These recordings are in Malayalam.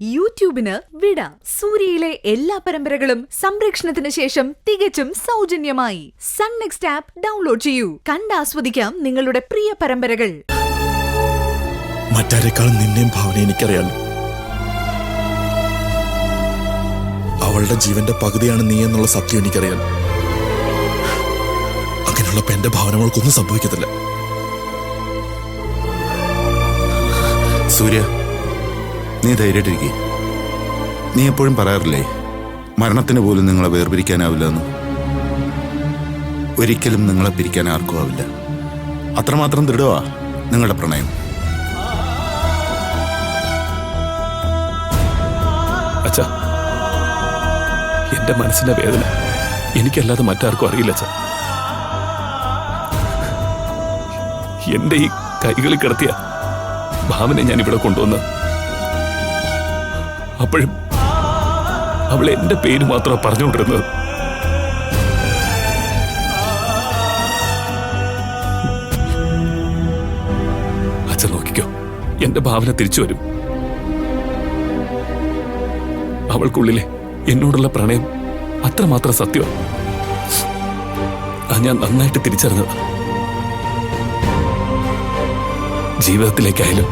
യൂട്യൂബിന് വിട. സൂര്യയിലെ എല്ലാ പരമ്പരകളും സംരക്ഷണത്തിന് ശേഷം തികച്ചും സൗജന്യമായി സൺ നെക്സ്റ്റ് ആപ്പ് ഡൗൺലോഡ് ചെയ്യൂ. കണ്ടാസ്വദിക്കാം നിങ്ങളുടെ പ്രിയ പരമ്പരകൾ. മറ്റാരെക്കാളും നിന്നെയും ഭാവന എനിക്കറിയാലോ. അവളുടെ ജീവന്റെ പകുതിയാണ് നീ എന്നുള്ള സത്യം എനിക്കറിയാം. അങ്ങനെയുള്ളപ്പോ എന്റെ ഭാവനകൾക്കൊന്നും സംഭവിക്കത്തില്ല. സൂര്യ, നീ ധൈര്യമായിട്ടിരിക്കേ. നീ എപ്പോഴും പറയാറില്ലേ, മരണത്തിന് പോലും നിങ്ങളെ വേർപിരിക്കാനാവില്ല എന്ന്. ഒരിക്കലും നിങ്ങളെ പിരിക്കാൻ ആർക്കും ആവില്ല. അത്രമാത്രം ദൃഢമാ നിങ്ങളുടെ പ്രണയം. അച്ഛാ, എന്റെ മനസ്സിന്റെ വേദന എനിക്കല്ലാതെ മറ്റാർക്കും അറിയില്ല അച്ഛാ. എന്റെ ഈ കൈകളിൽ കിടത്തിയ ഭാവനെ ഞാൻ ഇവിടെ കൊണ്ടുവന്ന്, അപ്പോഴും അവൾ എന്റെ പേര് മാത്രമാണ് പറഞ്ഞുകൊണ്ടിരുന്നത്. അച്ഛൻ നോക്കിക്കോ, എന്റെ ഭാവന തിരിച്ചു വരും. അവൾക്കുള്ളിലെ എന്നോടുള്ള പ്രണയം അത്രമാത്രം സത്യമാണ്. ഞാൻ നന്നായിട്ട് തിരിച്ചറിഞ്ഞത്. ജീവിതത്തിലേക്കായാലും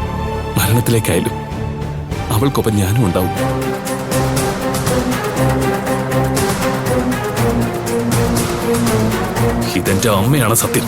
മരണത്തിലേക്കായാലും അവൾക്കൊപ്പം ഞാനും ഉണ്ടാവും. ഇതെന്റെ അമ്മയാണ് സത്യം.